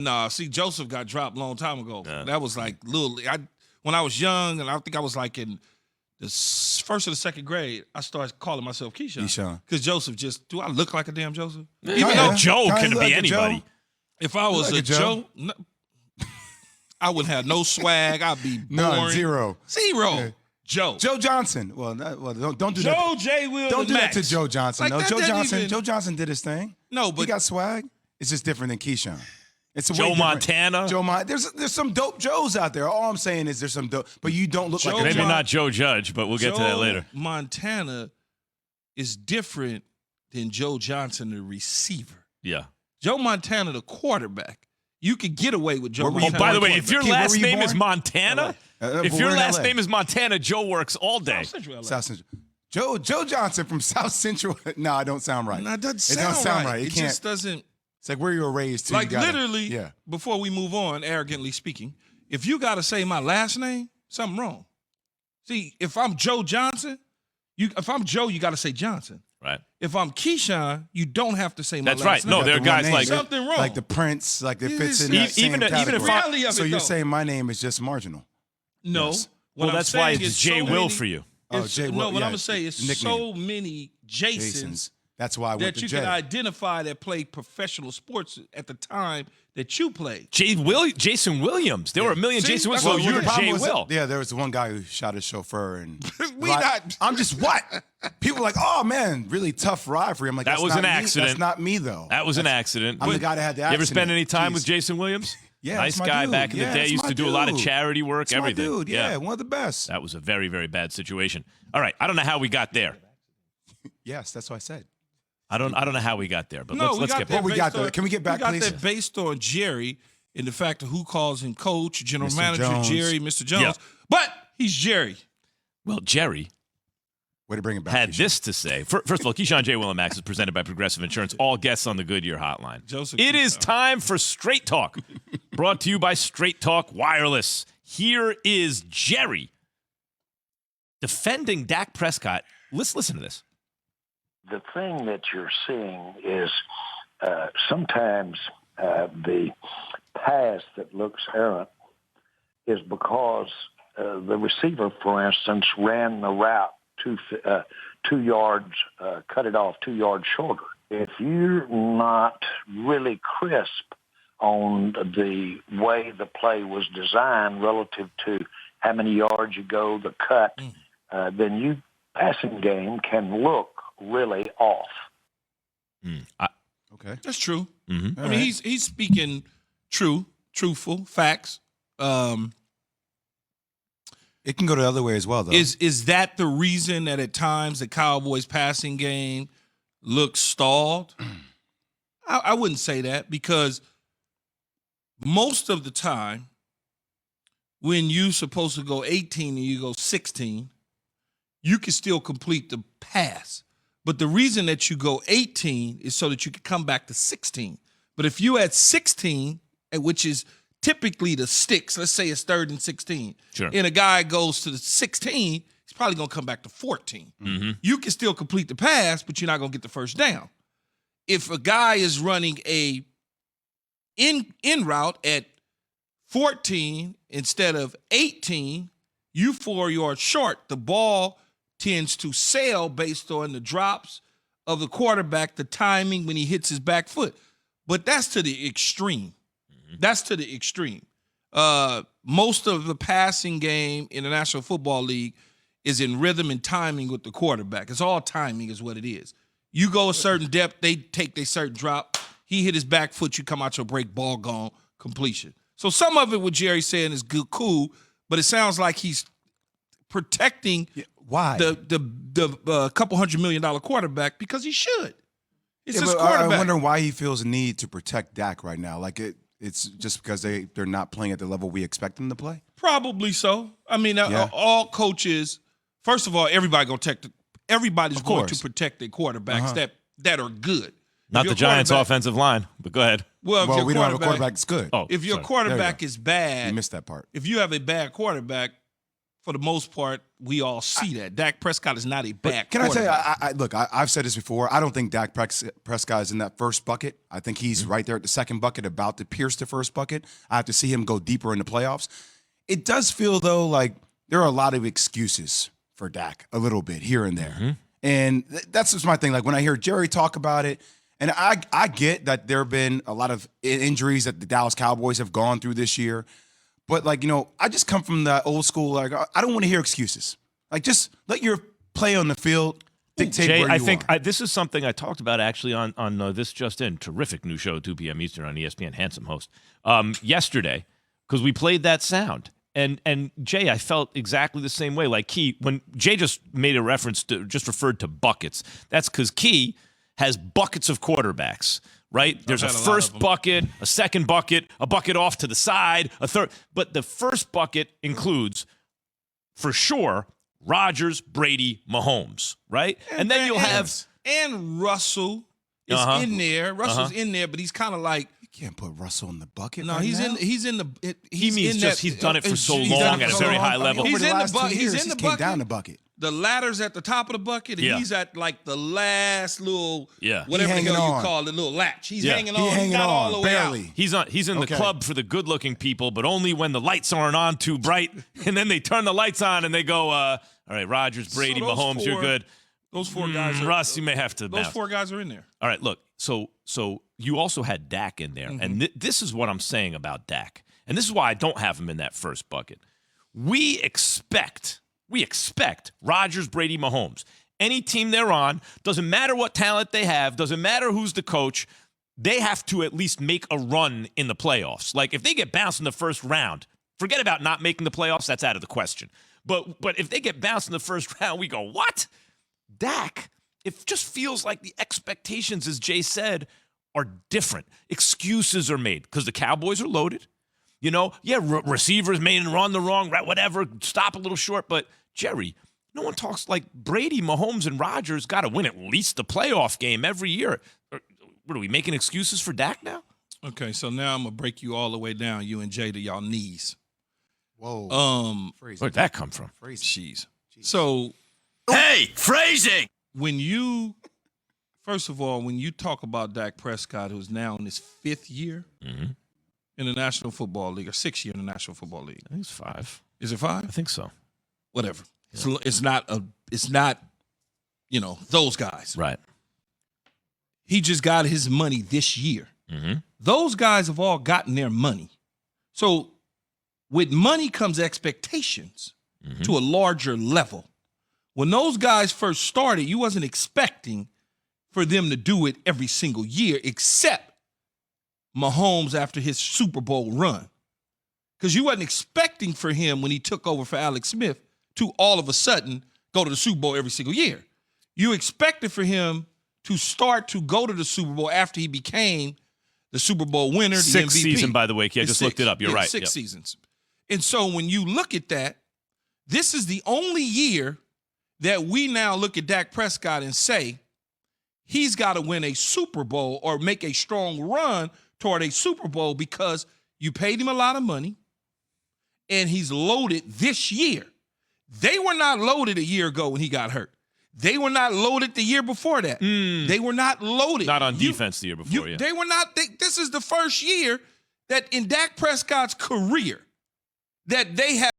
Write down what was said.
Nah, see, Joseph got dropped a long time ago. Yeah. That was like when I was young, and I think I was like in the first or the second grade, I started calling myself Keyshawn. Because Joseph do I look like a damn Joseph? Even though Joe can be anybody. If I was a Joe, I wouldn't have no swag. I'd be boring. None, zero. Yeah. Joe Johnson. Well, don't do Joe that. J. Will. Don't do that to Joe Johnson. Like, no, Joe Johnson did his thing. No, but he got swag. It's just different than Keyshawn. It's Joe Montana. There's some dope Joes out there. All I'm saying is there's some dope, but you don't look like a maybe not Joe Judge, but we'll get to that later. Montana is different than Joe Johnson, the receiver. Yeah. Joe Montana, the quarterback. You could get away with Joe Montana. Oh, by the way, if your last name is Montana, Joe works all day. South Central. Joe Johnson from South Central. No, it don't sound right. No, it doesn't sound right. It just doesn't. It's like where you were raised to. Like literally, before we move on, arrogantly speaking, if you got to say my last name, something wrong. See, if I'm Joe Johnson, if I'm Joe, you got to say Johnson. Right. If I'm Keyshawn, you don't have to say my last name. That's right. No, there are guys like something wrong. Like the Prince, like it fits in that same category. So you're saying my name is just marginal? No. Yes. Well, that's why it's J. Will for you. Oh, J. Will. No, what I'm going to say is so many Jasons. That's why I went to J. can identify that played professional sports at the time that you played. Jason Williams. There were a million Jason Williams. So you're J. Will. Yeah, there was one guy who shot his chauffeur. And I'm just what? People were like, oh, man, really tough ride for him. Like, that was an accident. That's not me, though. That was an accident. I'm the guy that had the accident. You ever spend any time with Jason Williams? Yeah, nice guy back in the day. Used to do a lot of charity work, everything. My dude, yeah, one of the best. That was a very, very bad situation. All right, I don't know how we got there. Yes, that's what I said. I don't know how we got there, but let's get back. Can we get back, please? We got that based on Jerry and the fact of who calls him coach, general manager, Jones. Jerry, Mr. Jones. Yeah. But he's Jerry. Well, Jerry way to bring it back, had this to say. First of all, Keyshawn J. Will and Max is presented by Progressive Insurance. All guests on the Goodyear Hotline. It is time for Straight Talk, brought to you by Straight Talk Wireless. Here is Jerry defending Dak Prescott. Let's listen to this. The thing that you're seeing is sometimes the pass that looks errant is because the receiver, for instance, ran the route 2 yards, cut it off 2 yards shorter. If you're not really crisp on the way the play was designed relative to how many yards you go, the cut, then your passing game can look really off. Okay, that's true. Mm-hmm. I mean, he's speaking truthful facts. It can go the other way as well, though. Is that the reason that at times the Cowboys' passing game looks stalled? I wouldn't say that, because most of the time when you're supposed to go 18 and you go 16, you can still complete the pass. But the reason that you go 18 is so that you can come back to 16. But if you at 16, which is typically the sticks, let's say it's 3rd and 16, and a guy goes to the 16, he's probably going to come back to 14. Mm-hmm. You can still complete the pass, but you're not going to get the first down. If a guy is running a in route at 14 instead of 18, you 4 yards short. The ball tends to sail based on the drops of the quarterback, the timing when he hits his back foot. But that's to the extreme. That's to the extreme. Most of the passing game in the National Football League is in rhythm and timing with the quarterback. It's all timing is what it is. You go a certain depth, they take their certain drop. He hit his back foot, you come out your break, ball gone, completion. So some of it, what Jerry's saying, is good, cool, but it sounds like he's protecting the couple $100 million quarterback because he should. It's his quarterback. I wonder why he feels a need to protect Dak right now. Like it's just because they're not playing at the level we expect them to play? Probably so. I mean, all coaches, first of all, everybody's going to protect their quarterbacks that are good. Not the Giants' offensive line, but go ahead. Well, we don't have a quarterback that's good. If your quarterback is bad, you missed that part. If you have a bad quarterback, for the most part, we all see that. Dak Prescott is not a bad Can I tell you, look, I've said this before. I don't think Dak Prescott is in that first bucket. I think he's right there at the second bucket, about to pierce the first bucket. I have to see him go deeper in the playoffs. It does feel, though, like there are a lot of excuses for Dak, a little bit here and there. And that's just my thing. Like when I hear Jerry talk about it, and I get that there have been a lot of injuries that the Dallas Cowboys have gone through this year. But, like, I just come from the old school. Like, I don't want to hear excuses. Like, just let your play on the field dictate Jay, where you I think are. this is something I talked about actually on This Just In. Terrific new show, 2 p.m. Eastern on ESPN, handsome host, yesterday, because we played that sound. And Jay, I felt exactly the same way. Like Key, when Jay just made a reference to, just referred to buckets, that's because Key has buckets of quarterbacks. Right? There's a first bucket, a second bucket, a bucket off to the side, a third. But the first bucket includes, for sure, Rodgers, Brady, Mahomes, right? And then you'll have... And Russell is in there. Russell's in there, but he's kind of like... You can't put Russell in the bucket. No, right he's now. He's in the... He's done it for so long at a very high level. He's in the bucket. He's in the bucket. Down the bucket. The ladder's at the top of the bucket, and he's at like the last little whatever the hell you call it, little latch. He's hanging on. He's not all the way barely. Out. He's in the club for the good-looking people, but only when the lights aren't on too bright, and then they turn the lights on and they go, all right, Rodgers, Brady, Mahomes, you're good. Those 4 guys are... Russ, you may have to... Those 4 guys are in there. All right, look, so you also had Dak in there, and this is what I'm saying about Dak, and this is why I don't have him in that first bucket. We expect Rodgers, Brady, Mahomes. Any team they're on, doesn't matter what talent they have, doesn't matter who's the coach, they have to at least make a run in the playoffs. Like, if they get bounced in the first round, forget about not making the playoffs, that's out of the question. But if they get bounced in the first round, we go, what? Dak, it just feels like the expectations, as Jay said, are different. Excuses are made because the Cowboys are loaded. Receivers may run the wrong route, whatever, stop a little short. But, Jerry, no one talks like Brady, Mahomes, and Rodgers got to win at least the playoff game every year. What are we making excuses for Dak now? Okay, so now I'm going to break you all the way down, you and Jay, to y'all knees. Whoa. Where'd that come from? Jeez. So. Hey, phrasing! First of all, when you talk about Dak Prescott, who's now in his 5th year in the National Football League, or 6th year in the National Football League. I think it's 5. Is it 5? I think so. Whatever. Yeah. It's not, those guys. Right. He just got his money this year. Those guys have all gotten their money. So with money comes expectations to a larger level. When those guys first started, you wasn't expecting for them to do it every single year, except Mahomes after his Super Bowl run. Because you wasn't expecting for him when he took over for Alex Smith to all of a sudden go to the Super Bowl every single year. You expected for him to start to go to the Super Bowl after he became the Super Bowl winner, the Sixth MVP. Season, by the way. I just looked it up. You're right. 6 seasons. And so when you look at that, this is the only year that we now look at Dak Prescott and say he's got to win a Super Bowl or make a strong run toward a Super Bowl because you paid him a lot of money and he's loaded this year. They were not loaded a year ago when he got hurt. They were not loaded the year before that. They were not loaded. Not on defense the year before, They were not. This is the first year that in Dak Prescott's career that they have